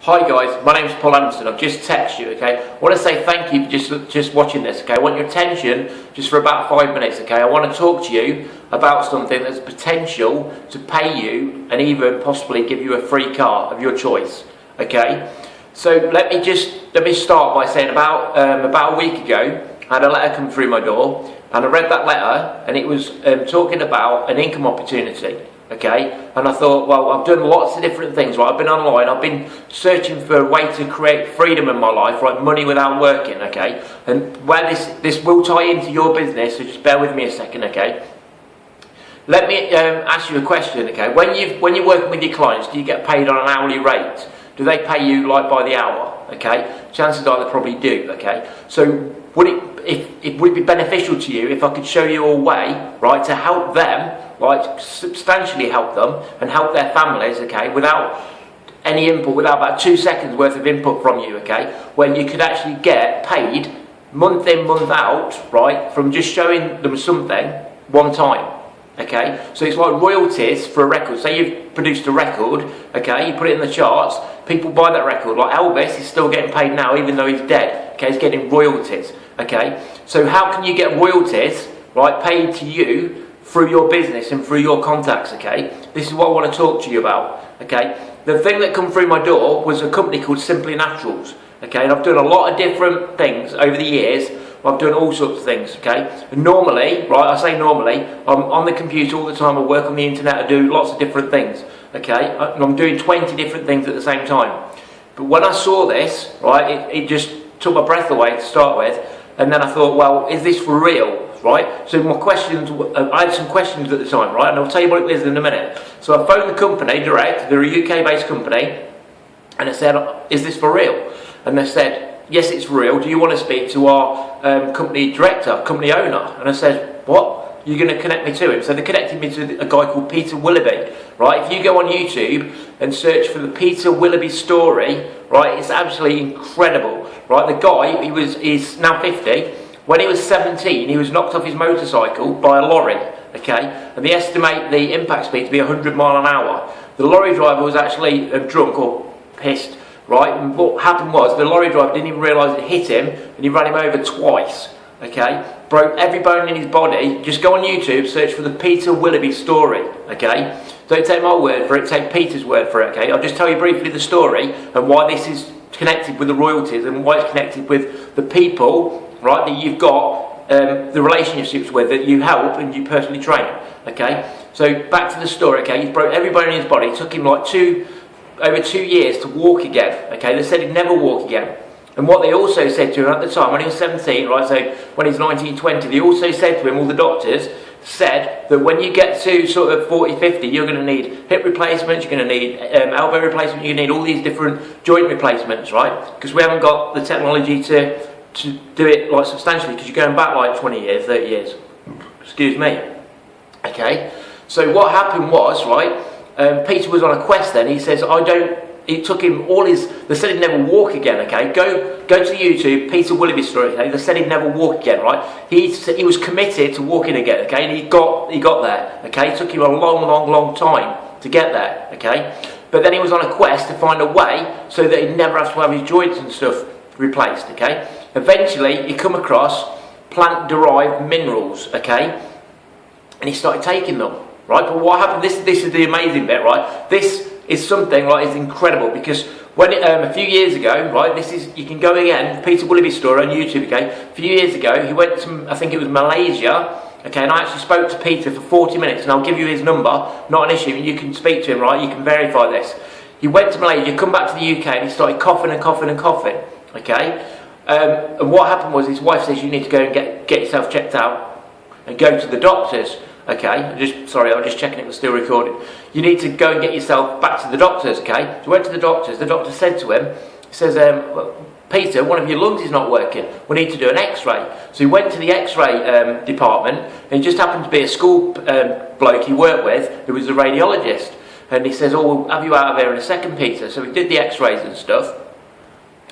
Hi guys, my name's Paul Anderson. I've just texted you, okay? I want to say thank you for just watching this, okay? I want your attention just for about 5 minutes, okay? I want to talk to you about something that's potential to pay you and even possibly give you a free car of your choice, okay? So let me start by saying about a week ago, I had a letter come through my door, and I read that letter, and it was talking about an income opportunity. Okay, and I thought, well, I've done lots of different things, right? I've been online, I've been searching for a way to create freedom in my life, like money without working, okay? And where this will tie into your business, so just bear with me a second, okay? Let me ask you a question, okay? When you're working with your clients, do you get paid on an hourly rate? Do they pay you like by the hour, okay? Chances are they probably do, okay? So would it be beneficial to you if I could show you a way, right, to help them, like substantially help them and help their families, okay, without any input, without about 2 seconds worth of input from you, okay, when you could actually get paid month in, month out, right, from just showing them something one time, okay? So it's like royalties for a record. Say you've produced a record, okay, you put it in the charts, people buy that record. Like Elvis is still getting paid now even though he's dead, okay, he's getting royalties, okay? So how can you get royalties, right, paid to you through your business and through your contacts, okay? This is what I want to talk to you about, okay? The thing that come through my door was a company called Simply Naturals, okay? And I've done a lot of different things over the years. I've done all sorts of things, okay? And normally, right, I say normally, I'm on the computer all the time, I work on the internet, I do lots of different things, okay? And I'm doing 20 different things at the same time. But when I saw this, right, it just took my breath away to start with. And then I thought, well, is this for real, right? So my questions, I had some questions at the time, right? And I'll tell you what it is in a minute. So I phoned the company direct, they're a UK-based company, and I said, is this for real? And they said, yes, it's real. Do you want to speak to our company director, company owner? And I said, what? You're going to connect me to him? So they connected me to a guy called Peter Willoughby, right? If you go on YouTube and search for the Peter Willoughby story, right, it's absolutely incredible, right? The guy, he's now 50. When he was 17, he was knocked off his motorcycle by a lorry, okay? And they estimate the impact speed to be 100 miles an hour. The lorry driver was actually drunk or pissed, right? And what happened was the lorry driver didn't even realise it hit him, and he ran him over twice, okay? Broke every bone in his body. Just go on YouTube, search for the Peter Willoughby story, okay? Don't take my word for it, take Peter's word for it, okay? I'll just tell you briefly the story and why this is connected with the royalties and why it's connected with the people, right, that you've got the relationships with, that you help and you personally train, okay? So back to the story, okay? He broke every bone in his body. It took him like over 2 years to walk again, okay? They said he'd never walk again. And what they also said to him at the time, when he was 17, right, so when he's 19, 20, they also said to him, all the doctors said that when you get to sort of 40, 50, you're going to need hip replacements, you're going to need elbow replacement, you're going to need all these different joint replacements, right? Because we haven't got the technology to do it like substantially, because you're going back like 20 years, 30 years. Excuse me. Okay? So what happened was, right, Peter was on a quest then. He says, it took him they said he'd never walk again, okay? Go to YouTube, Peter Willoughby story, okay? They said he'd never walk again, right? He was committed to walking again, okay? And he got there, okay? It took him a long time to get there, okay? But then he was on a quest to find a way so that he'd never have to have his joints and stuff replaced, okay? Eventually, he come across plant-derived minerals, okay? And he started taking them, right? But what happened, this is the amazing bit, right? This is something, right, is incredible, because when a few years ago, right, you can go again, Peter Willoughby story on YouTube, okay? A few years ago, he went to, I think it was Malaysia, okay, and I actually spoke to Peter for 40 minutes, and I'll give you his number, not an issue, and you can speak to him, right, you can verify this. He went to Malaysia, come back to the UK, and he started coughing, okay? And what happened was his wife says, you need to go and get yourself checked out and go to the doctors. Okay, sorry, I was just checking it was still recording. You need to go and get yourself back to the doctors, okay? So he went to the doctors. The doctor said to him, he says, Peter, one of your lungs is not working. We need to do an x-ray. So he went to the x-ray department, and it just happened to be a school bloke he worked with who was a radiologist. And he says, oh, we'll have you out of here in a second, Peter. So he did the x-rays and stuff.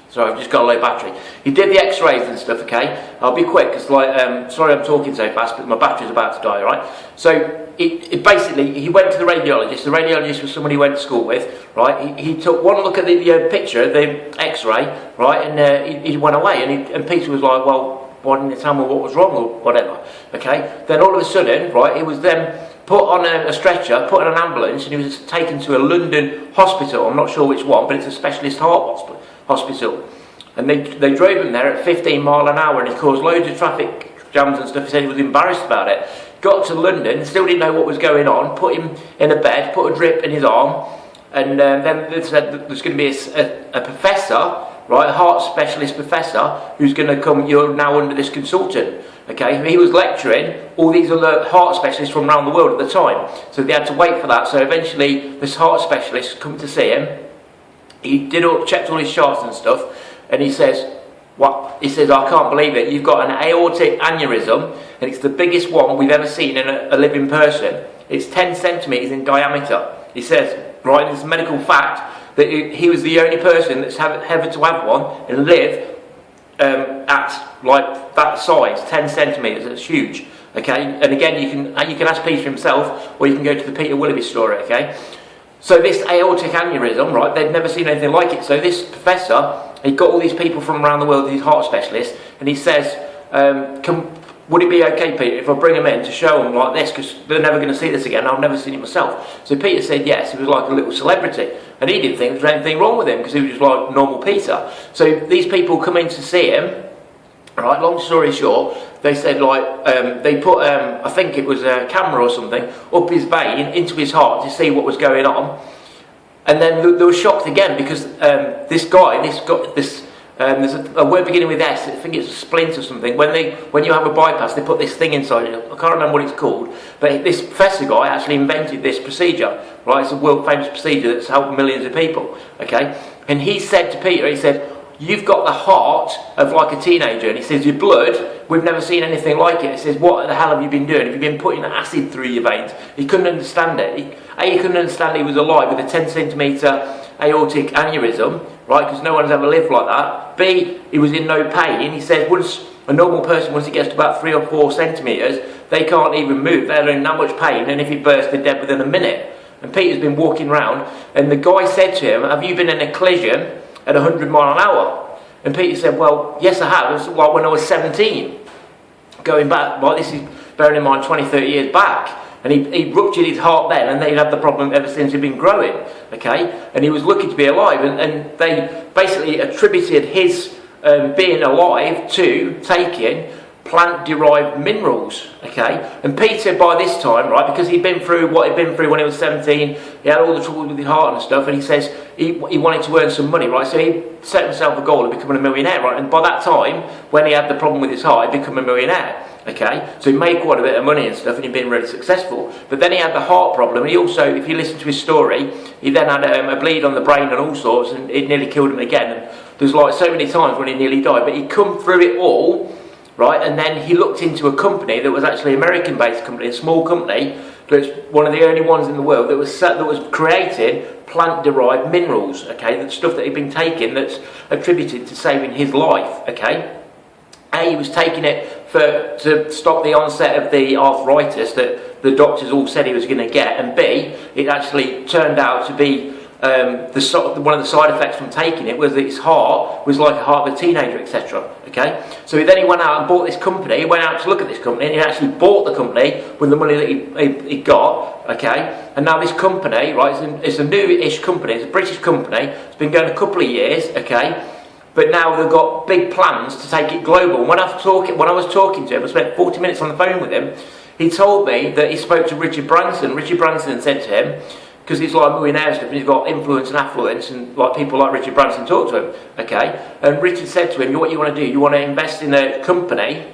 Sorry, I've just got a low battery. He did the x-rays and stuff, okay? I'll be quick, because sorry I'm talking so fast, but my battery's about to die, right? So basically, he went to the radiologist. The radiologist was someone he went to school with, right? He took one look at the picture, the X-ray, right, and he went away. And Peter was like, well, why didn't you tell me what was wrong or whatever? Okay. Then all of a sudden, right, he was then put on a stretcher, put in an ambulance, and he was taken to a London hospital. I'm not sure which one, but it's a specialist heart hospital. And they drove him there at 15 miles an hour, and he caused loads of traffic jams and stuff. He said he was embarrassed about it. Got to London, still didn't know what was going on, put him in a bed, put a drip in his arm, and then they said that there's going to be a professor, right, a heart specialist professor, who's going to come, you're now under this consultant. Okay, he was lecturing all these other heart specialists from around the world at the time, so they had to wait for that. So eventually this heart specialist come to see him. He checked all his charts and stuff, and he says, what? He says, I can't believe it, you've got an aortic aneurysm, and it's the biggest one we've ever seen in a living person. It's 10 centimetres in diameter. He says, right, it's a medical fact that he was the only person that's ever to have one and live at like that size, 10 centimetres. It's huge. Okay, and again, you can ask Peter himself, or you can go to the Peter Willoughby story. Okay, so this aortic aneurysm, right? They'd never seen anything like it. So this professor, he got all these people from around the world, these heart specialists, and he says, would it be okay, Peter, if I bring them in to show them like this, because they're never going to see this again, I've never seen it myself. So Peter said yes. He was like a little celebrity, and he didn't think there was anything wrong with him, because he was just like normal Peter. So these people come in to see him, right, long story short, they said like, they put, I think it was a camera or something, up his vein, into his heart to see what was going on. And then they were shocked again, because this guy, there's a word beginning with S, I think it's a splint or something. When you have a bypass, they put this thing inside it. I can't remember what it's called, but this professor guy actually invented this procedure, right? It's a world famous procedure that's helped millions of people, okay? And he said to Peter, he said, you've got the heart of like a teenager. And he says, your blood, we've never seen anything like it. He says, what the hell have you been doing? Have you been putting acid through your veins? He couldn't understand it. He couldn't understand he was alive with a 10 centimetre aortic aneurysm, right, because no one's ever lived like that. B, he was in no pain. He says once a normal person, once it gets to about 3 or 4 centimetres, they can't even move, they're in that much pain, and if he bursts, they're dead within a minute. And Peter's been walking around, and the guy said to him, have you been in a collision at 100 miles an hour? And Peter said, well, yes I have. It was like when I was 17. Going back, like this is bearing in mind 20, 30 years back. And he ruptured his heart then, and they'd had the problem ever since he'd been growing, okay? And he was lucky to be alive, and they basically attributed his being alive to taking plant-derived minerals, okay? And Peter, by this time, right, because he'd been through what he'd been through when he was 17, he had all the trouble with his heart and stuff, and he says he wanted to earn some money, right? So he set himself a goal of becoming a millionaire, right? And by that time, when he had the problem with his heart, he'd become a millionaire. Okay, so he made quite a bit of money and stuff, and he'd been really successful. But then he had the heart problem, and he also, if you listen to his story, he then had a bleed on the brain and all sorts, and it nearly killed him again. And there's like so many times when he nearly died, but he'd come through it all, right? And then he looked into a company that was actually an American-based company, a small company, that's one of the only ones in the world that was creating plant-derived minerals. Okay, the stuff that he'd been taking that's attributed to saving his life. Okay. A, he was taking it to stop the onset of the arthritis that the doctors all said he was going to get, and B, it actually turned out to be one of the side effects from taking it was that his heart was like a heart of a teenager, etc. Okay, so then he went out and bought this company. He went out to look at this company, and he actually bought the company with the money that he got. Okay, and now this company, right, it's a new-ish company. It's a British company. It's been going a couple of years. Okay. But now they've got big plans to take it global. When I was talking to him, I spent 40 minutes on the phone with him, he told me that he spoke to Richard Branson. Richard Branson said to him, because he's like a millionaire and stuff, and he's got influence and affluence, and like people like Richard Branson talk to him, okay? And Richard said to him, what you want to do, you want to invest in a company,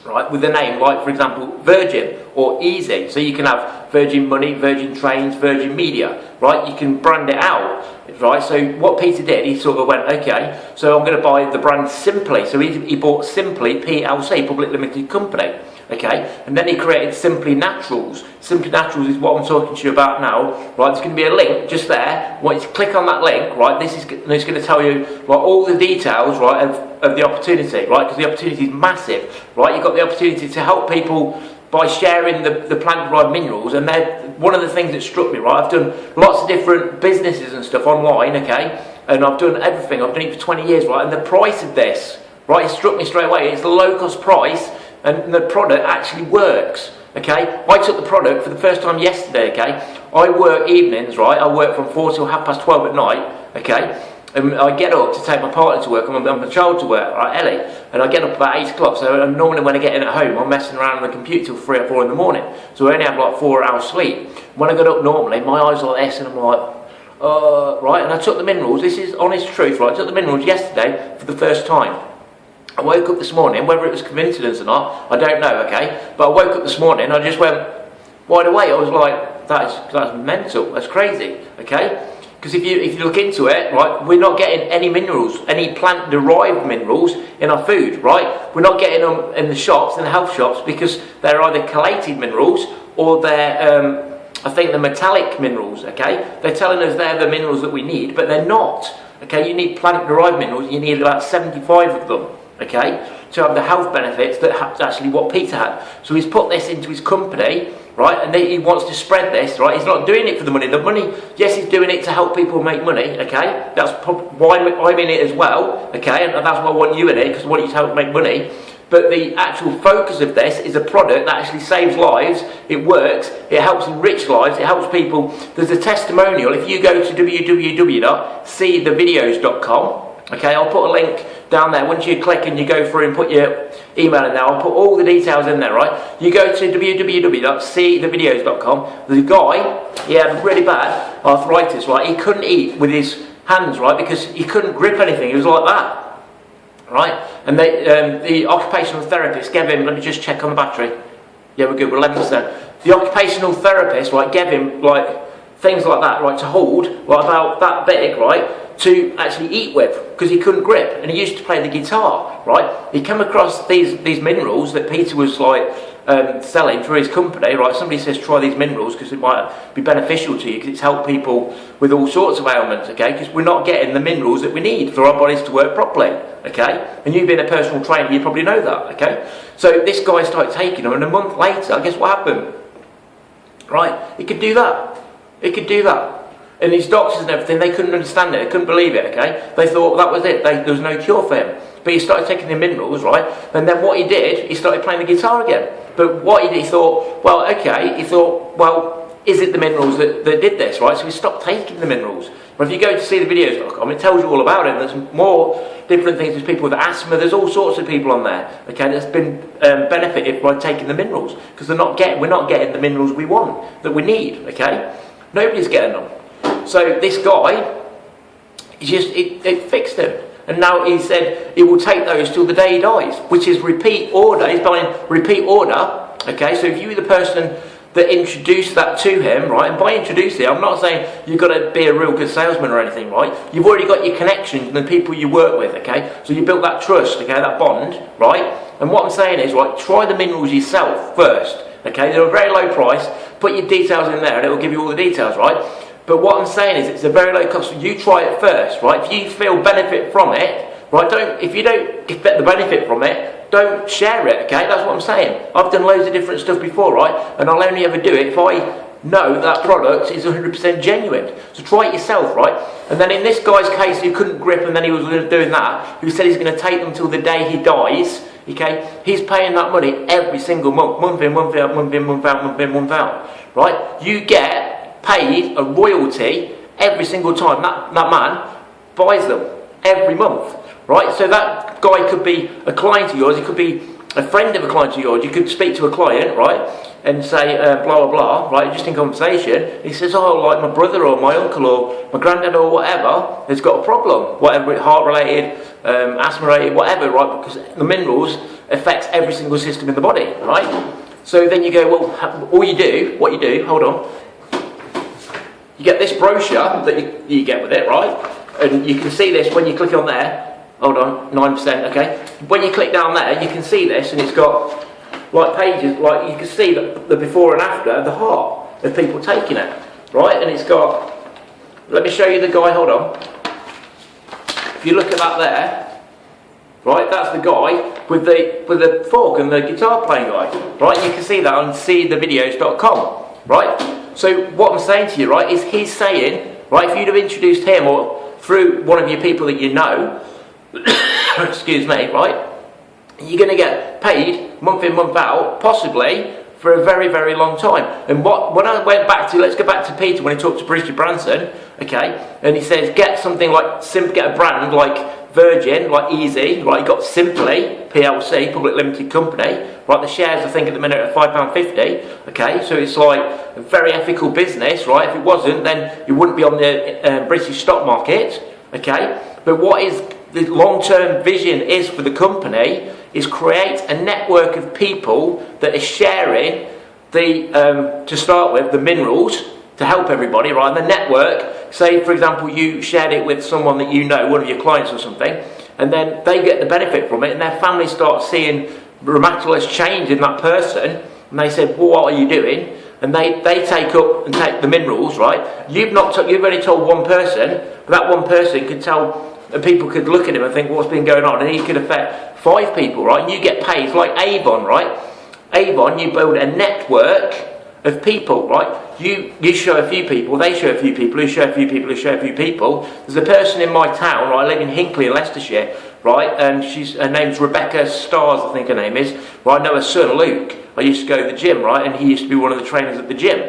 right, with a name like, for example, Virgin or Easy. So you can have Virgin Money, Virgin Trains, Virgin Media, right? You can brand it out, right? So what Peter did, he sort of went, okay, so I'm going to buy the brand Simply. So he bought Simply PLC, Public Limited Company, okay? And then he created Simply Naturals. Simply Naturals is what I'm talking to you about now, right? There's going to be a link just there. I want you to click on that link, right? It's going to tell you like all the details, right, of the opportunity, right? Because the opportunity is massive, right? You've got the opportunity to help people by sharing the plant-derived minerals, and they're one of the things that struck me, right? I've done lots of different businesses and stuff online, okay, and I've done everything. I've done it for 20 years, right? And the price of this, right, it struck me straight away. It's the low-cost price, and the product actually works, okay? I took the product for the first time yesterday, okay? I work evenings, right? I work from 4 till 12:30 at night, okay? And I get up to take my partner to work, and my child to work, right, Ellie, and I get up about 8 o'clock, so normally when I get in at home, I'm messing around on the computer till 3 or 4 in the morning, so I only have like 4 hours sleep. When I get up normally, my eyes are like this, and I'm like, right, and I took the minerals, this is honest truth, right, I took the minerals yesterday for the first time. I woke up this morning, whether it was coincidence or not, I don't know, okay, but I woke up this morning, I just went wide awake. I was like, that's mental, that's crazy, okay? Because if you look into it, right, we're not getting any minerals, any plant-derived minerals in our food, right? We're not getting them in the shops, in the health shops, because they're either chelated minerals or they're, I think, the metallic minerals, okay? They're telling us they're the minerals that we need, but they're not, okay? You need plant-derived minerals, you need about 75 of them, okay, to have the health benefits that's actually what Peter had. So he's put this into his company, right, and he wants to spread this, right? He's not doing it for the money. The money, yes, he's doing it to help people make money, okay? That's why I'm in it as well, okay? And that's why I want you in it, because I want you to help make money. But the actual focus of this is a product that actually saves lives, it works, it helps enrich lives, it helps people. There's a testimonial. If you go to www.seethevideos.com, okay, I'll put a link down there. Once you click and you go through and put your email in there, I'll put all the details in there, right? You go to www.seethevideos.com. There's a guy, he had really bad arthritis, right? He couldn't eat with his hands, right? Because he couldn't grip anything. He was like that, right? And the occupational therapist gave him, let me just check on the battery. Yeah, we're good, we're 11%. The occupational therapist, right, gave him, like, things like that, right, to hold, right, about that big, right, to actually eat with, because he couldn't grip, and he used to play the guitar, right? He came across these minerals that Peter was like selling through his company, right? Somebody says try these minerals because it might be beneficial to you, because it's helped people with all sorts of ailments, okay? Because we're not getting the minerals that we need for our bodies to work properly, okay? And you've been a personal trainer, you probably know that, okay? So this guy started taking them, and a month later, guess what happened? Right? He could do that. He could do that. And his doctors and everything, they couldn't understand it, they couldn't believe it, okay? They thought that was it, there was no cure for him. But he started taking the minerals, right? And then what he did, he started playing the guitar again. But what he did, he thought, well, okay, he thought, well, is it the minerals that did this, right? So he stopped taking the minerals. But if you go to seethevideos.com, it tells you all about it. There's more different things. There's people with asthma, there's all sorts of people on there, okay, that's been benefited by taking the minerals. Because we're not getting the minerals we want, that we need, okay? Nobody's getting them. So this guy, it fixed him. And now he said he will take those till the day he dies, which is repeat order. He's buying repeat order. Okay, so if you were the person that introduced that to him, right, and by introducing it, I'm not saying you've got to be a real good salesman or anything, right? You've already got your connections and the people you work with, okay? So you built that trust, okay, that bond, right? And what I'm saying is, right, try the minerals yourself first, okay? They're a very low price. Put your details in there and it will give you all the details, right? But what I'm saying is it's a very low cost. You try it first, right? If you feel benefit from it, right, if you don't get the benefit from it, don't share it, okay? That's what I'm saying. I've done loads of different stuff before, right? And I'll only ever do it if I know that product is 100% genuine. So try it yourself, right? And then in this guy's case, he couldn't grip and then he was doing that, who said he's going to take them till the day he dies, okay? He's paying that money every single month, month in, month out, month in, month out, month in, month out, right? You get paid a royalty every single time that man buys them, every month, right? So that guy could be a client of yours, he could be a friend of a client of yours. You could speak to a client, right, and say blah blah blah, right, just in conversation. He says, oh, like my brother or my uncle or my granddad or whatever has got a problem, whatever, heart related, asthma related, whatever, right, because the minerals affects every single system in the body, right? So then you go, well, what you do, hold on, you get this brochure that you get with it, right? And you can see this when you click on there. Hold on, 9%, okay? When you click down there, you can see this, and it's got like pages, like you can see the before and after of the heart of people taking it, right? And it's got, let me show you the guy, hold on. If you look at that there, right? That's the guy with the fork and the guitar playing guy, right? You can see that on seethevideos.com, right? So what I'm saying to you, right, is he's saying, right, if you'd have introduced him or through one of your people that you know, excuse me, right, you're going to get paid month in, month out, possibly for a very, very long time. And when I went back to, let's go back to Peter when he talked to Richard Branson, okay, and he says get something like, get a brand like Virgin, like Easy, right, you got Simply, PLC, Public Limited Company, right, the shares I think at the minute are £5.50, okay, so it's like a very ethical business, right, if it wasn't then you wouldn't be on the British stock market, okay, but what is the long-term vision is for the company is create a network of people that are sharing the, to start with, the minerals to help everybody, right? And the network, say for example you shared it with someone that you know, one of your clients or something, and then they get the benefit from it and their family start seeing miraculous change in that person, and they said, well, what are you doing? And they take up and take the minerals, right? You've only told one person, but that one person could tell, and people could look at him and think, what's been going on? And he could affect 5 people, right? And you get paid. It's like Avon, right? Avon, you build a network of people, right? You show a few people, they show a few people, who show a few people, who show a few people. There's a person in my town, right? I live in Hinckley in Leicestershire, right? And her name's Rebecca Stars, I think her name is. Right? I know her son, Luke. I used to go to the gym, right? And he used to be one of the trainers at the gym.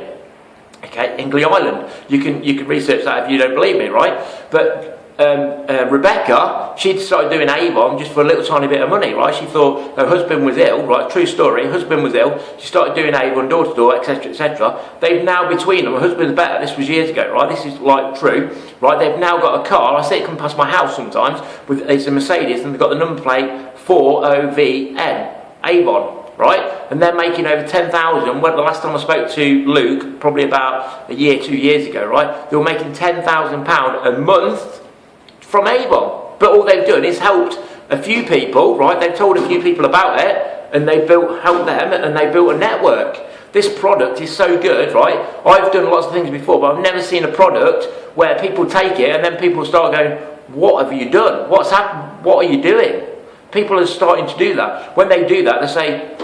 Okay, Hinkley Island. You can research that if you don't believe me, right? But Rebecca, she started doing Avon just for a little tiny bit of money, right? She thought her husband was ill, right? True story, her husband was ill. She started doing Avon door to door, etc., etc. They've now between them, her husband's better, this was years ago, right? This is like true, right? They've now got a car, I see it come past my house sometimes, it's a Mercedes, and they've got the number plate 4OVN, Avon. Right, and they're making over 10,000. Well, the last time I spoke to Luke, probably about a year, 2 years ago, right, they were making £10,000 a month from Avon. But all they've done is helped a few people, right? They've told a few people about it, and they helped them, and they built a network. This product is so good, right? I've done lots of things before, but I've never seen a product where people take it and then people start going, "What have you done? What's happened? What are you doing?" People are starting to do that. When they do that, they say.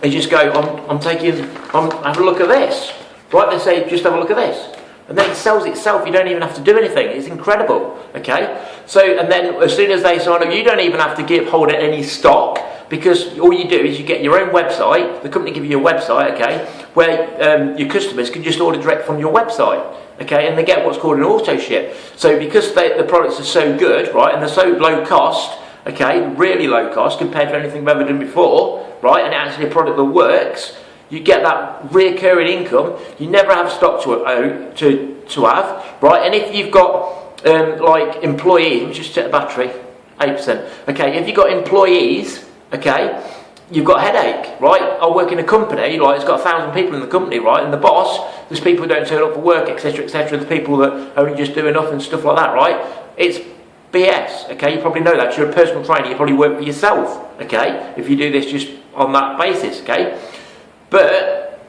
They just go, have a look at this. Right, they say, just have a look at this. And then it sells itself, you don't even have to do anything. It's incredible, okay? So, and then as soon as they sign up, you don't even have to hold any stock, because all you do is you get your own website, the company give you a website, okay, where your customers can just order direct from your website, okay, and they get what's called an auto ship. So because the products are so good, right, and they're so low cost, okay, really low cost compared to anything we've ever done before, right, and actually a product that works, you get that reoccurring income. You never have stock to have, right, and if you've got like employees, let me just check the battery, 8%, okay, if you've got employees, okay, you've got a headache, right? I work in a company, like it's got 1,000 people in the company, right, and the boss, there's people who don't turn up for work, etc., etc., there's people that only just do enough and stuff like that, right? It's BS, okay, you probably know that, 'cause you're a personal trainer, you probably work for yourself, okay, if you do this just on that basis, okay, but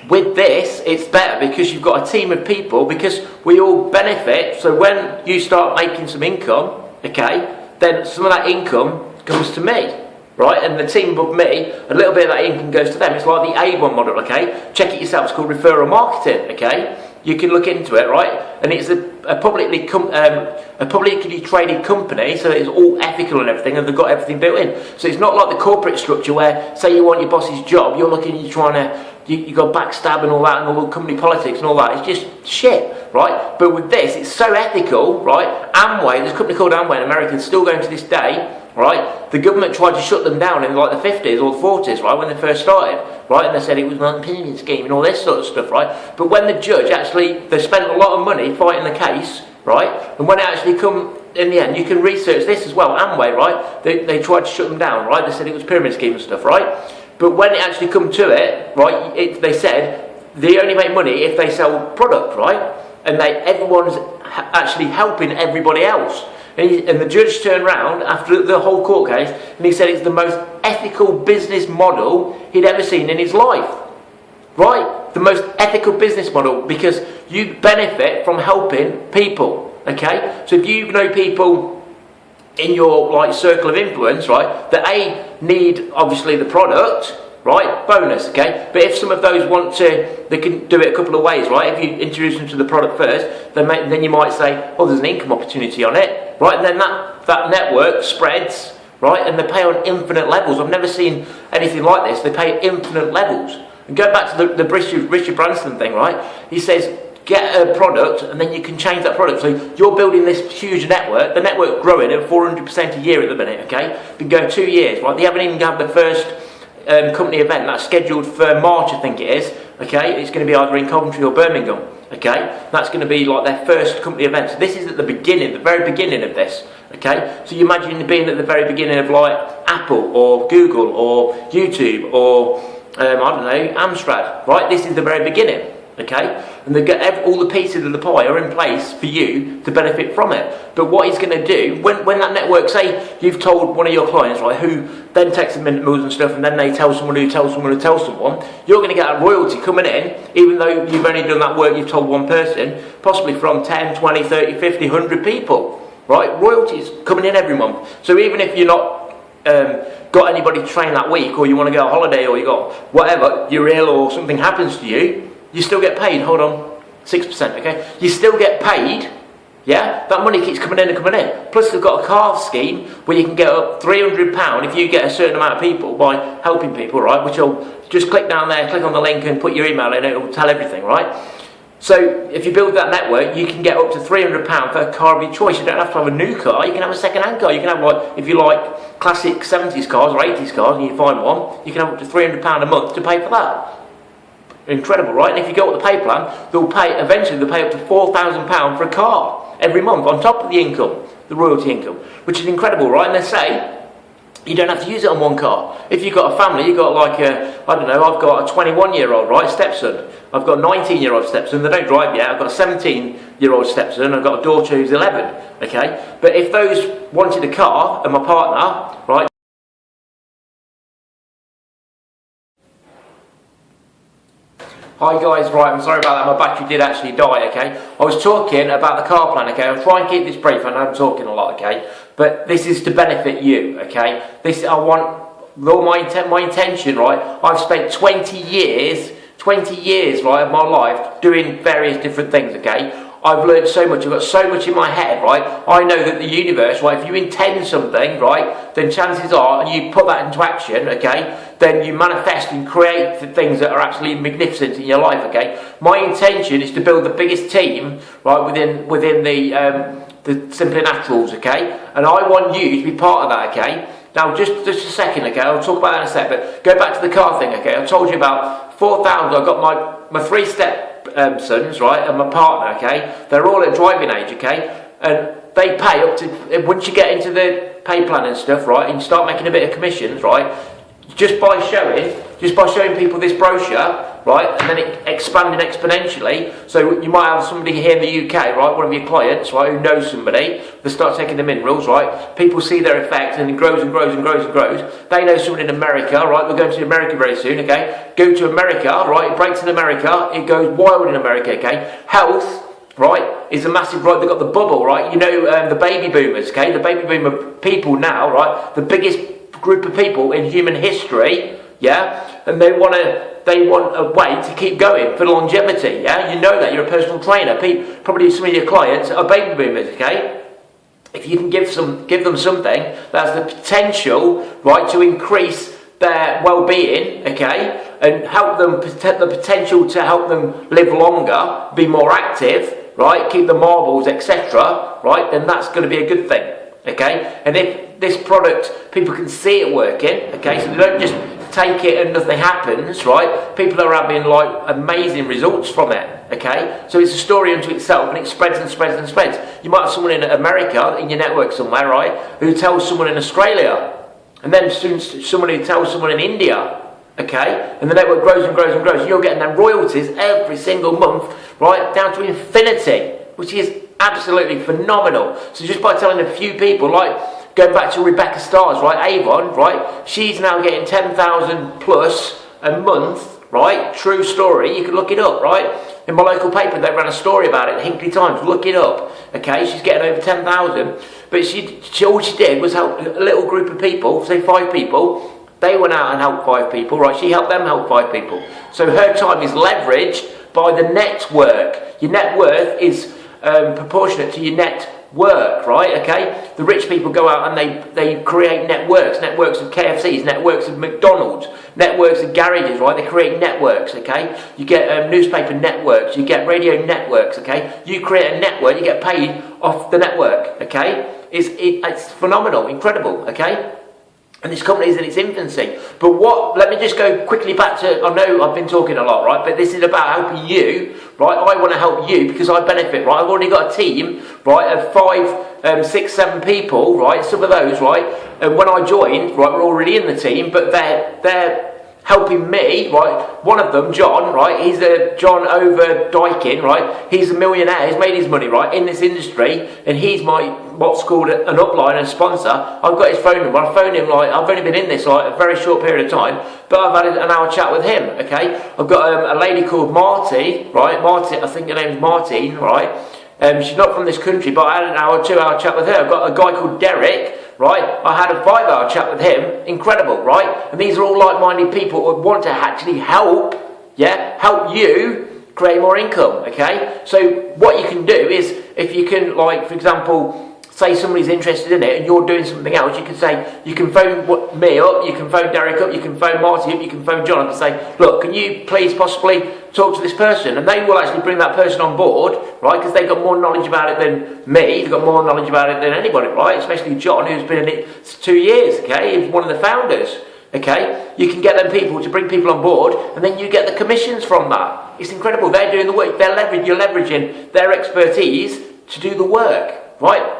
with this, it's better because you've got a team of people, because we all benefit, so when you start making some income, okay, then some of that income comes to me, right, and the team above me, a little bit of that income goes to them. It's like the Avon model, okay, check it yourself, it's called referral marketing, okay, you can look into it, right, and it's a publicly traded company, so it's all ethical and everything, and they've got everything built in. So it's not like the corporate structure where, say you want your boss's job, you're looking, you're trying to, you got backstab and all that, and all the company politics and all that. It's just shit, right? But with this, it's so ethical, right? Amway, there's a company called Amway in America, it's still going to this day, right? The government tried to shut them down in like the 50s or the 40s, right, when they first started, right? And they said it was an pyramid scheme and all this sort of stuff, right? But when the judge actually, they spent a lot of money fighting the case, right? And when it actually come in the end, you can research this as well, Amway, right? They tried to shut them down, right? They said it was pyramid scheme and stuff, right? But when it actually come to it, right, they said they only make money if they sell product, right? And everyone's actually helping everybody else. And the judge turned around after the whole court case and he said it's the most ethical business model he'd ever seen in his life. Right? The most ethical business model, because you benefit from helping people. Okay? So if you know people in your like circle of influence, right, that need obviously the product, right, bonus, okay, but if some of those want to, they can do it a couple of ways, right. If you introduce them to the product first, then you might say, oh, there's an income opportunity on it, right, and then that network spreads, right, and they pay on infinite levels. I've never seen anything like this. They pay infinite levels. And go back to the Richard Branson thing, right, he says, get a product and then you can change that product. So you're building this huge network, the network growing at 400% a year at the minute, okay? Been going 2 years, right? They haven't even had the first company event that's scheduled for March, I think it is, okay? It's going to be either in Coventry or Birmingham, okay? That's going to be like their first company event. So this is at the beginning, the very beginning of this, okay? So you imagine being at the very beginning of like Apple or Google or YouTube or, I don't know, Amstrad, right? This is the very beginning. Okay, and all the pieces of the pie are in place for you to benefit from it. But what he's going to do, when that network, say you've told one of your clients, right, who then takes them in moves and stuff, and then they tell someone who tells someone who tells someone, you're going to get a royalty coming in, even though you've only done that work, you've told one person, possibly from 10, 20, 30, 50, 100 people, right? Royalties coming in every month. So even if you're not got anybody to train that week, or you want to go on holiday, or you got whatever, you're ill or something happens to you, you still get paid, hold on, 6%, okay? You still get paid, yeah? That money keeps coming in and coming in. Plus they've got a car scheme where you can get up £300 if you get a certain amount of people by helping people, right? Which will just click down there, click on the link and put your email in, it will tell everything, right? So if you build that network, you can get up to £300 for a car of your choice. You don't have to have a new car, you can have a second-hand car. You can have, like, if you like classic 70s cars or 80s cars and you find one, you can have up to £300 a month to pay for that. Incredible, right? And if you go with the pay plan, eventually they'll pay up to £4,000 for a car every month on top of the income, the royalty income, which is incredible, right? And they say you don't have to use it on one car. If you've got a family, you've got like I don't know, I've got a 21-year-old, right, stepson. I've got a 19-year-old stepson, they don't drive yet. I've got a 17-year-old stepson, I've got a daughter who's 11, okay? But if those wanted a car and my partner, right, hi guys, right, I'm sorry about that, my battery did actually die, okay? I was talking about the car plan, okay? I'll try and keep this brief, I know I'm talking a lot, okay? But this is to benefit you, okay? I want, with all my intention, right? I've spent 20 years, right, of my life doing various different things, okay? I've learned so much, I've got so much in my head, right? I know that the universe, right, if you intend something, right, then chances are, and you put that into action, okay, then you manifest and create the things that are actually magnificent in your life, okay? My intention is to build the biggest team, right, within the Simply Naturals, okay? And I want you to be part of that, okay? Now, just a second, okay? I'll talk about that in a sec, but go back to the car thing, okay? I told you about 4,000, I've got my three-step sons, right, and my partner, okay, they're all at driving age, okay, and they pay up to, once you get into the pay plan and stuff, right, and you start making a bit of commissions, right, just by showing people this brochure, right, and then it expanding exponentially. So you might have somebody here in the UK, right, one of your clients, right, who knows somebody, they start taking the minerals, right, people see their effect and it grows and grows and grows and grows. They know someone in America, right, we're going to America very soon, okay, go to America, right, it breaks in America, it goes wild in America, okay, health, right, is a massive, right, they've got the bubble, right, you know, the baby boomers, okay, the baby boomer people now, right, the biggest group of people in human history, yeah, and they want a way to keep going for longevity, yeah, you know that, you're a personal trainer, probably some of your clients are baby boomers, okay, if you can give them something that has the potential, right, to increase their well-being, okay, and help them, the potential to help them live longer, be more active, right, keep the marbles, etc., right, then that's going to be a good thing, okay, and if this product, people can see it working, okay, so they don't just take it and nothing happens, right, people are having like amazing results from it, okay, so it's a story unto itself and it spreads and spreads and spreads. You might have someone in America, in your network somewhere, right, who tells someone in Australia, and then soon someone who tells someone in India, okay, and the network grows and grows and grows. You're getting them royalties every single month, right, down to infinity, which is absolutely phenomenal. So just by telling a few people, like going back to Rebecca Stars, right, Avon, right, she's now getting 10,000 plus a month, right, true story, you can look it up, right, in my local paper they ran a story about it, Hinkley Times, look it up, okay, she's getting over 10,000, But all she did was help a little group of people, say 5 people. They went out and helped 5 people, right? She helped them help 5 people. So her time is leveraged by the network. Your net worth is proportionate to your net work, right? Okay, the rich people go out and they create networks of KFCs, networks of McDonald's, networks of garages, right? They create networks. Okay, you get newspaper networks, you get radio networks. Okay, you create a network, you get paid off the network. Okay, it's phenomenal, incredible. Okay. And this company is in its infancy. But let me just go quickly back to, I know I've been talking a lot, right? But this is about helping you, right? I want to help you because I benefit, right? I've already got a team, right, of 5, 6, 7 people, right? Some of those, right? And when I joined, right, we're already in the team, but they're helping me, right? One of them, John, right? He's John Overdyking, right? He's a millionaire. He's made his money, right, in this industry, and he's what's called an upline, a sponsor. I've got his phone number. I phoned him, like, I've only been in this a very short period of time, but I've had an hour chat with him. Okay, I've got a lady called Marty, right? Marty, I think her name's Martine, right? She's not from this country, but I had an hour, 2-hour chat with her. I've got a guy called Derek. Right, I had a 5-hour chat with him. Incredible, right? And these are all like-minded people who want to actually help you create more income. Okay, so what you can do is, if you can, like, for example, say somebody's interested in it and you're doing something else, you can say, you can phone me up, you can phone Derek up, you can phone Marty up, you can phone John up and say, look, can you please possibly talk to this person? And they will actually bring that person on board, right? Because they've got more knowledge about it than me, they've got more knowledge about it than anybody, right? Especially John, who's been in it 2 years, okay? He's one of the founders, okay? You can get them people to bring people on board, and then you get the commissions from that. It's incredible. They're doing the work. You're leveraging their expertise to do the work, right?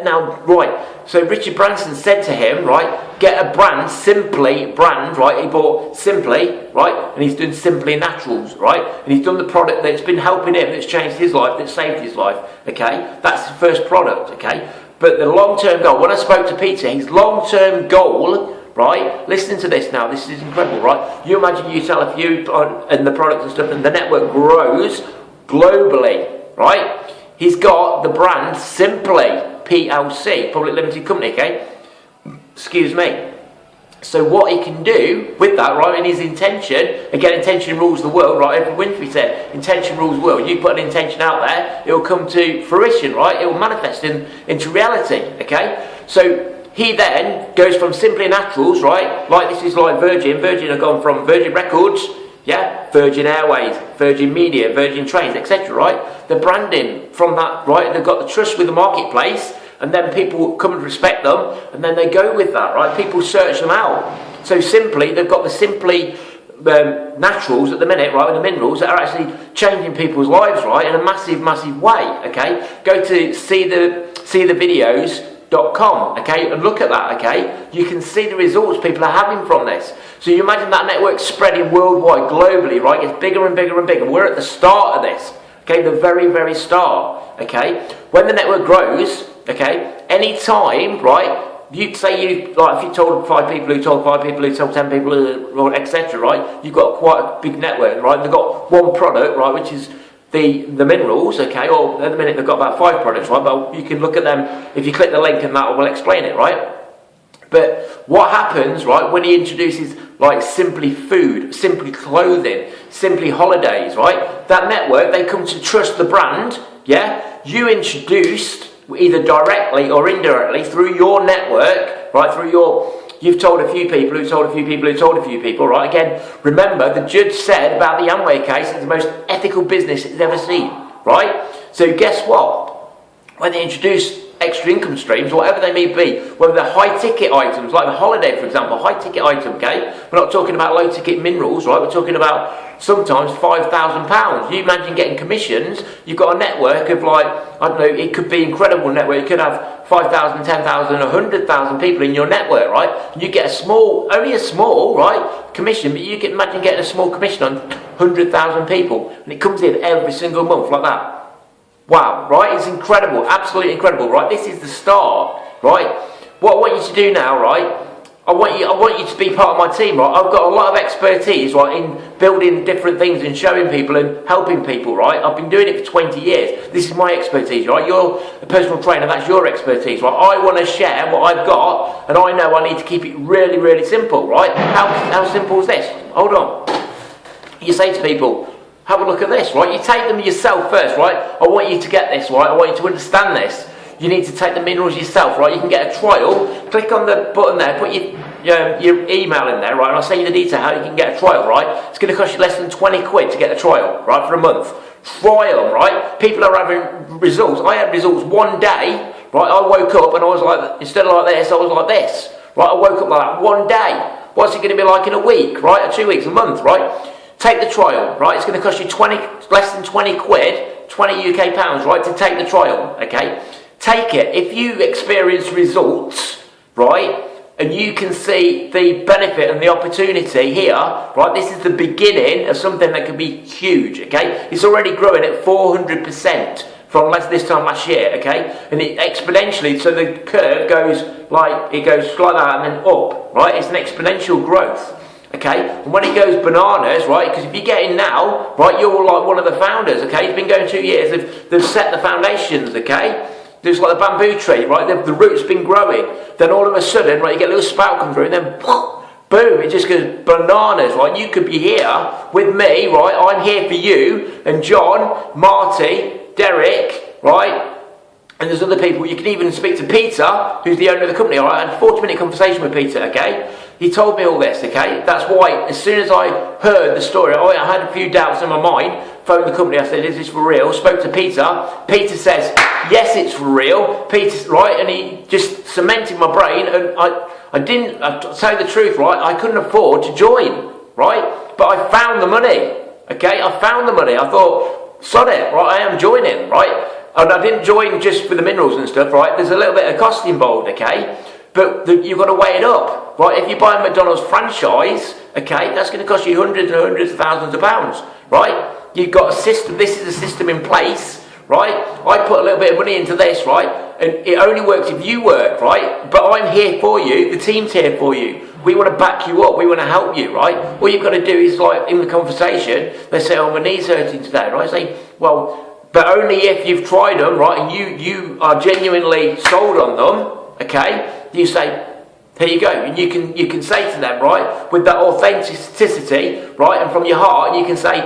Now, right, so Richard Branson said to him, right, get a brand, Simply brand, right, he bought Simply, right, and he's doing Simply Naturals, right, and he's done the product that's been helping him, that's changed his life, that's saved his life, okay, that's the first product, okay, but the long-term goal, when I spoke to Peter, his long-term goal, right, listen to this now, this is incredible, right, you imagine you sell a few and the products and stuff, and the network grows globally, right, he's got the brand Simply PLC, Public Limited Company, okay? Excuse me. So what he can do with that, right, and his intention, again, intention rules the world, right? Oprah Winfrey said, intention rules the world. You put an intention out there, it will come to fruition, right? It will manifest into reality, okay? So he then goes from Simply Naturals, right? Like this is like Virgin. Virgin have gone from Virgin Records, yeah, Virgin Airways, Virgin Media, Virgin Trains, etc., right? The branding from that, right? They've got the trust with the marketplace, and then people come and respect them, and then they go with that, right? People search them out. So Simply, they've got the Simply Naturals at the minute, right? The minerals that are actually changing people's lives, right? In a massive, massive way, okay? Go to see the videos.com, okay, and look at that, okay? You can see the results people are having from this. So you imagine that network spreading worldwide, globally, right? It's bigger and bigger and bigger. We're at the start of this, okay? The very, very start, okay? When the network grows, okay, any time, right? You'd say if you told 5 people who told 5 people who told 10 people, etc., right? You've got quite a big network, right? They've got one product, right, which is the minerals, okay, or at the minute they've got about 5 products, right, but you can look at them, if you click the link and that will explain it, right? But what happens, right, when he introduces like Simply Food, Simply Clothing, Simply Holidays, right, that network, they come to trust the brand, yeah, you introduced either directly or indirectly through your network, right, you've told a few people who told a few people who told a few people, right? Again, remember, the judge said about the Amway case, it's the most ethical business it's ever seen, right? So guess what? When they introduce extra income streams, whatever they may be, whether they're high-ticket items, like a holiday, for example, high-ticket item, okay? We're not talking about low-ticket minerals, right? We're talking about sometimes £5,000. You imagine getting commissions, you've got a network of like, I don't know, it could be incredible network, you could have 5,000, 10,000, 100,000 people in your network, right? And you get only a small, right, commission, but you can imagine getting a small commission on 100,000 people, and it comes in every single month like that. Wow, right? It's incredible, absolutely incredible, right? This is the start, right? What I want you to do now, right? I want you to be part of my team, right? I've got a lot of expertise, right, in building different things and showing people and helping people, right? I've been doing it for 20 years. This is my expertise, right? You're a personal trainer, that's your expertise, right? I want to share what I've got, and I know I need to keep it really, really simple, right? How simple is this? Hold on. You say to people, have a look at this, right? You take them yourself first, right? I want you to get this, right? I want you to understand this. You need to take the minerals yourself, right? You can get a trial. Click on the button there, put your email in there, right? And I'll send you the detail how you can get a trial, right? It's going to cost you less than 20 quid to get a trial, right? For a month. Try them, right? People are having results. I had results one day, right? I woke up and I was like, instead of like this, I was like this, right? I woke up like that one day. What's it going to be like in a week, right? Or 2 weeks, a month, right? Take the trial, right? It's going to cost you less than 20 quid, 20 UK pounds, right? To take the trial, okay? Take it. If you experience results, right, and you can see the benefit and the opportunity here, right, this is the beginning of something that could be huge, okay? It's already growing at 400% from this time last year, okay? And it exponentially, so the curve goes like that and then up, right? It's an exponential growth. Okay, and when it goes bananas, right, because if you get in now, right, you're like one of the founders, okay, it's been going 2 years, they've set the foundations, okay, there's like the bamboo tree, right, the root's been growing, then all of a sudden, right, you get a little spout come through, and then boom, it just goes bananas, right, you could be here with me, right, I'm here for you, and John, Marty, Derek, right, and there's other people. You can even speak to Peter, who's the owner of the company. All right? I had a 40-minute conversation with Peter, okay? He told me all this, okay? That's why, as soon as I heard the story, I had a few doubts in my mind, phoned the company, I said, is this for real? Spoke to Peter. Peter says, yes, it's for real. Peter's right, and he just cemented my brain, and I didn't, to tell you the truth, right? I couldn't afford to join, right? But I found the money, okay? I found the money. I thought, sod it, right? I am joining, right? And I didn't join just for the minerals and stuff, right? There's a little bit of cost involved, okay? But you've got to weigh it up, right? If you buy a McDonald's franchise, okay, that's going to cost you hundreds and hundreds of thousands of pounds, right? You've got a system, this is a system in place, right? I put a little bit of money into this, right? And it only works if you work, right? But I'm here for you, the team's here for you. We want to back you up, we want to help you, right? All you've got to do is, like, in the conversation, they say, oh, my knee's hurting today, right? I say, well, but only if you've tried them, right, and you are genuinely sold on them, okay? You say, here you go, and you can say to them, right, with that authenticity, right, and from your heart, you can say,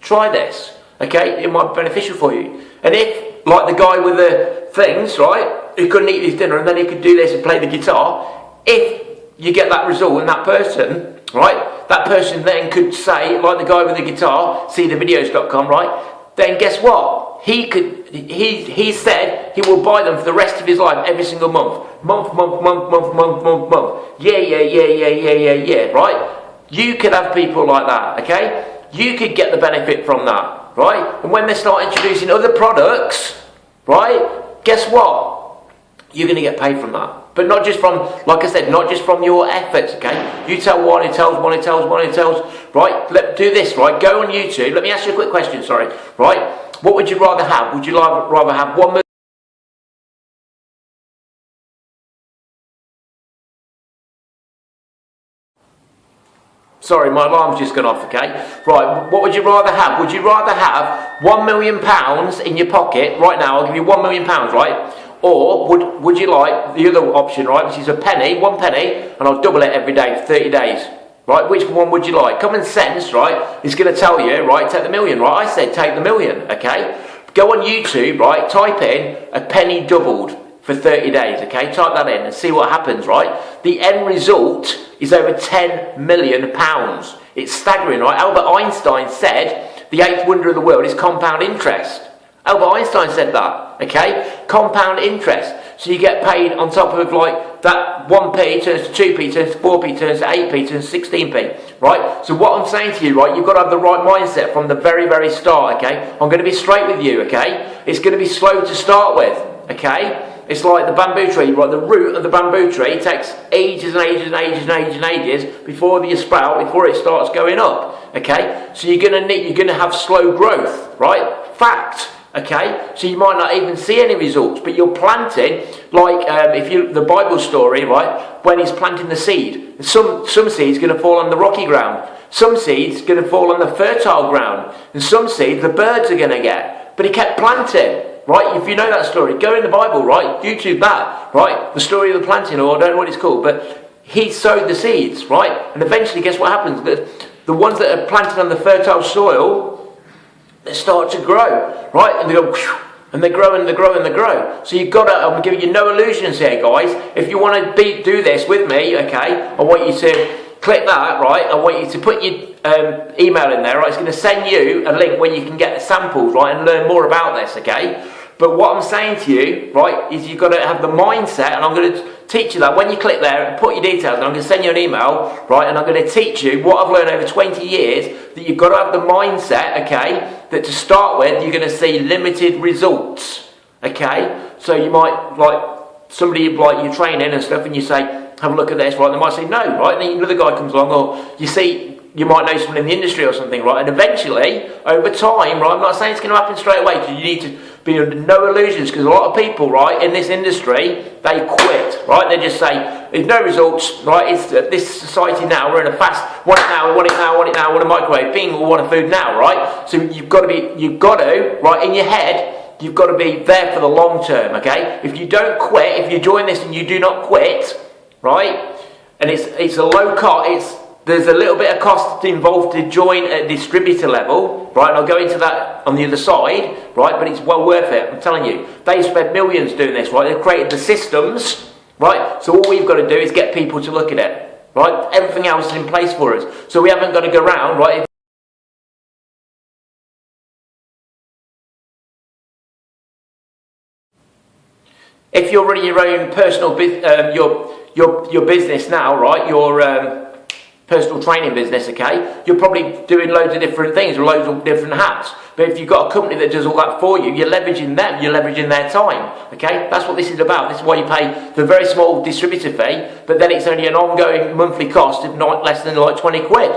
try this, okay? It might be beneficial for you. And if, like the guy with the things, right, who couldn't eat his dinner and then he could do this and play the guitar, if you get that result and that person, right, that person then could say, like the guy with the guitar, seethevideos.com, right, then guess what? He said he will buy them for the rest of his life every single month. Month. Yeah, right? You could have people like that, okay? You could get the benefit from that, right? And when they start introducing other products, right, guess what? You're going to get paid from that. But not just from, like I said, not just from your efforts, okay? You tell one, he tells one, he tells one, he tells, right? Do this, right? Go on YouTube. Let me ask you a quick question, sorry, right? What would you rather have? Would you rather have 1 million? Sorry, my alarm's just gone off, okay? Right, what would you rather have? Would you rather have £1 million in your pocket right now? I'll give you £1 million, right? Or would you like the other option, right, which is a penny, 1 penny, and I'll double it every day for 30 days, right? Which one would you like? Common sense, right, is going to tell you, right, take the million, right? I said take the million, okay? Go on YouTube, right, type in a penny doubled for 30 days, okay? Type that in and see what happens, right? The end result is over £10 million. It's staggering, right? Albert Einstein said the 8th wonder of the world is compound interest. Albert Einstein said that, okay? Compound interest. So you get paid on top of, like, that 1p turns to 2p, turns to 4p, turns to 8p, turns to 16p, right? So what I'm saying to you, right, you've got to have the right mindset from the very, very start, okay? I'm going to be straight with you, okay? It's going to be slow to start with, okay? It's like the bamboo tree, right? The root of the bamboo tree takes ages and ages and ages and ages and ages before you sprout, before it starts going up, okay? So you're going to have slow growth, right? Fact. Okay, so you might not even see any results, but you're planting, like the Bible story, right? When he's planting the seed, some seeds going to fall on the rocky ground, some seeds going to fall on the fertile ground, and some seeds the birds are going to get. But he kept planting, right? If you know that story, go in the Bible, right? YouTube that, right? The story of the planting, or I don't know what it's called, but he sowed the seeds, right? And eventually, guess what happens? The ones that are planted on the fertile soil, they start to grow, right? And they go, whew, and they grow and they grow and they grow. So you've got to, I'm giving you no illusions here, guys. If you want to do this with me, okay, I want you to click that, right? I want you to put your email in there, right? It's going to send you a link where you can get the samples, right, and learn more about this, okay? But what I'm saying to you, right, is you've got to have the mindset, and I'm going to teach you that. When you click there and put your details, and I'm going to send you an email, right, and I'm going to teach you what I've learned over 20 years, that you've got to have the mindset, okay, that to start with, you're going to see limited results, okay? So you might, like, somebody, like, you're training and stuff, and you say, have a look at this, right, and they might say no, right, and then another guy comes along, or you see, you might know someone in the industry or something, right, and eventually, over time, right, I'm not saying it's going to happen straight away, because you need to be under no illusions, because a lot of people, right, in this industry, they quit, right? They just say, there's no results, right? It's this society now, we're in a fast, want it now, want it now, want it now, want a microwave, bing, we want a food now, right? So you've got to, right, in your head, you've got to be there for the long term, okay? If you don't quit, if you join this and you do not quit, right, and it's a low cost, there's a little bit of cost involved to join at distributor level, right? And I'll go into that on the other side, right? But it's well worth it, I'm telling you. They spent millions doing this, right? They've created the systems, right? So all we've got to do is get people to look at it, right? Everything else is in place for us. So we haven't got to go around, right? If you're running your own personal your business now, right? Your personal training business, okay, you're probably doing loads of different things, loads of different hats. But if you've got a company that does all that for you, you're leveraging them, you're leveraging their time, okay? That's what this is about. This is why you pay the very small distributor fee, but then it's only an ongoing monthly cost of not less than like 20 quid,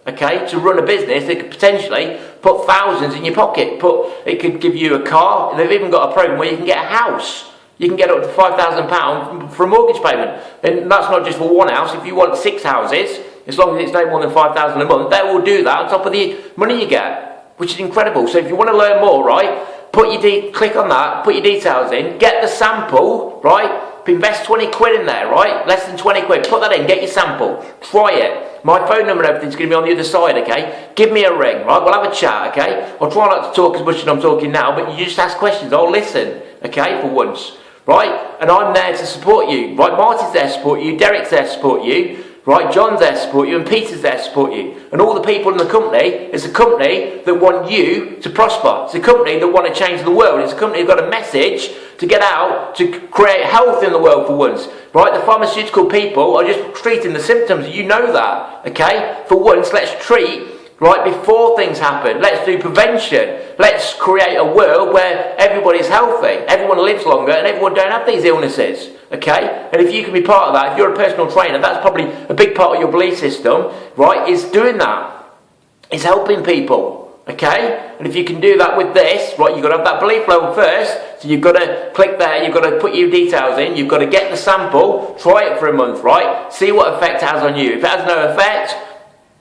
okay, to run a business that could potentially put thousands in your pocket. It could give you a car. They've even got a program where you can get a house. You can get up to £5,000 for a mortgage payment. And that's not just for one house. If you want 6 houses, as long as it's no more than £5,000 a month, they will do that on top of the money you get, which is incredible. So if you want to learn more, right, click on that, put your details in, get the sample, right, invest 20 quid in there, right, less than 20 quid, put that in, get your sample, try it. My phone number and everything's going to be on the other side, okay? Give me a ring, right, we'll have a chat, okay? I'll try not to talk as much as I'm talking now, but you just ask questions, I'll listen, okay, for once, right? And I'm there to support you, right? Marty's there to support you, Derek's there to support you, right, John's there to support you, and Peter's there to support you. And all the people in the company, it's a company that want you to prosper. It's a company that want to change the world. It's a company that's got a message to get out, to create health in the world for once. Right, the pharmaceutical people are just treating the symptoms. You know that, okay? For once, let's treat right before things happen. Let's do prevention. Let's create a world where everybody's healthy, everyone lives longer, and everyone don't have these illnesses. Okay? And if you can be part of that, if you're a personal trainer, that's probably a big part of your belief system, right? Is doing that. Is helping people. Okay? And if you can do that with this, right, you've got to have that belief level first. So you've got to click there, you've got to put your details in, you've got to get the sample, try it for a month, right? See what effect it has on you. If it has no effect,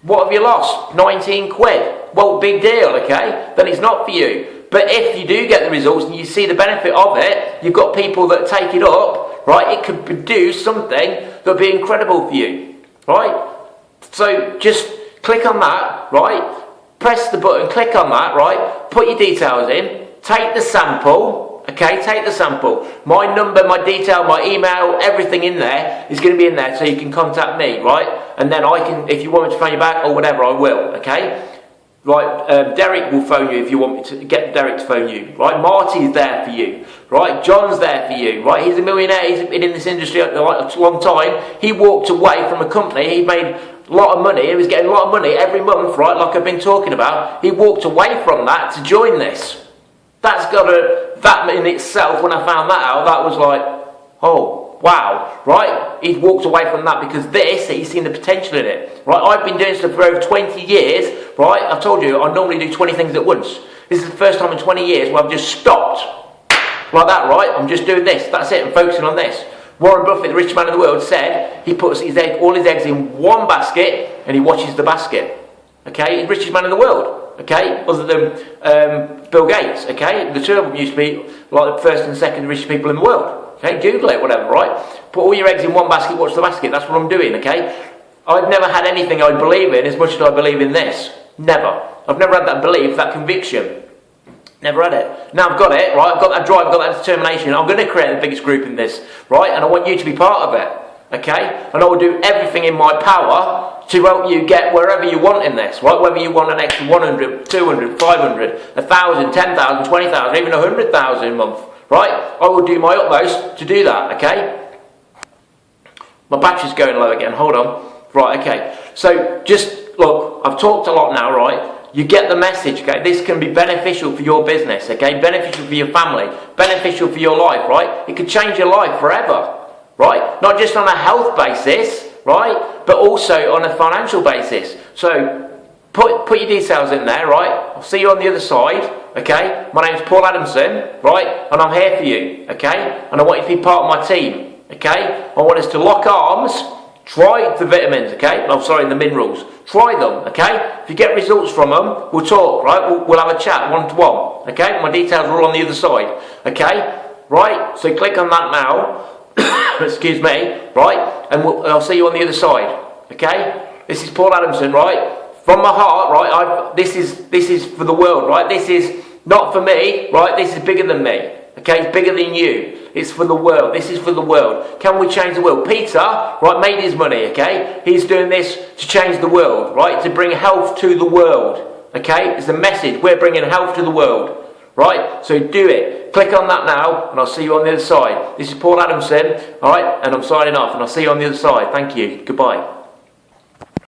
what have you lost? 19 quid. Well, big deal, okay? Then it's not for you. But if you do get the results and you see the benefit of it, you've got people that take it up, right? It could produce something that would be incredible for you, right? So just click on that, right? Press the button, click on that, right? Put your details in, take the sample, okay? Take the sample. My number, my detail, my email, everything in there is going to be in there so you can contact me, right? And then I can, if you want me to phone you back or whatever, I will, okay? Right, Derek will phone you if you want me to get Derek to phone you, right? Marty's there for you, right? John's there for you, right? He's a millionaire, he's been in this industry a long time. He walked away from a company, he made a lot of money, he was getting a lot of money every month, right, like I've been talking about. He walked away from that to join this. That in itself, when I found that out, that was like, oh, wow, right? He's walked away from that because he's seen the potential in it, right? I've been doing stuff for over 20 years, right? I've told you, I normally do 20 things at once. This is the first time in 20 years where I've just stopped. Like that, right? I'm just doing this. That's it. I'm focusing on this. Warren Buffett, the richest man in the world, said he puts all his eggs in one basket and he watches the basket. Okay? He's the richest man in the world. Okay? Other than Bill Gates. Okay? The two of them used to be like the first and second richest people in the world. Okay? Google it, whatever, right? Put all your eggs in one basket, watch the basket. That's what I'm doing, okay? I've never had anything I believe in as much as I believe in this. Never. I've never had that belief, that conviction. Never had it. Now I've got it, right? I've got that drive, I've got that determination. I'm going to create the biggest group in this, right? And I want you to be part of it, okay? And I will do everything in my power to help you get wherever you want in this, right? Whether you want an extra 100, 200, 500, 1,000, 10,000, 20,000, even 100,000 a month, right? I will do my utmost to do that, okay? My battery's going low again, hold on. Right, okay. So just, look, I've talked a lot now, right? You get the message, okay? This can be beneficial for your business, okay? Beneficial for your family, beneficial for your life, right? It could change your life forever, right? Not just on a health basis, right? But also on a financial basis. So put your details in there, right? I'll see you on the other side, okay? My name's Paul Adamson, right? And I'm here for you, okay? And I want you to be part of my team, okay? I want us to lock arms. Try the vitamins, okay? I'm sorry, the minerals. Try them, okay? If you get results from them, we'll talk, right? We'll have a chat one-to-one, okay? My details are all on the other side, okay? Right? So click on that now. Excuse me, right? And I'll see you on the other side, okay? This is Paul Adamson, right? From my heart, right? This is for the world, right? This is not for me, right? This is bigger than me, okay? It's bigger than you. It's for the world. This is for the world. Can we change the world? Peter, right, made his money, okay? He's doing this to change the world, right? To bring health to the world, okay? It's the message. We're bringing health to the world, right? So do it. Click on that now, and I'll see you on the other side. This is Paul Adamson, all right? And I'm signing off, and I'll see you on the other side. Thank you. Goodbye.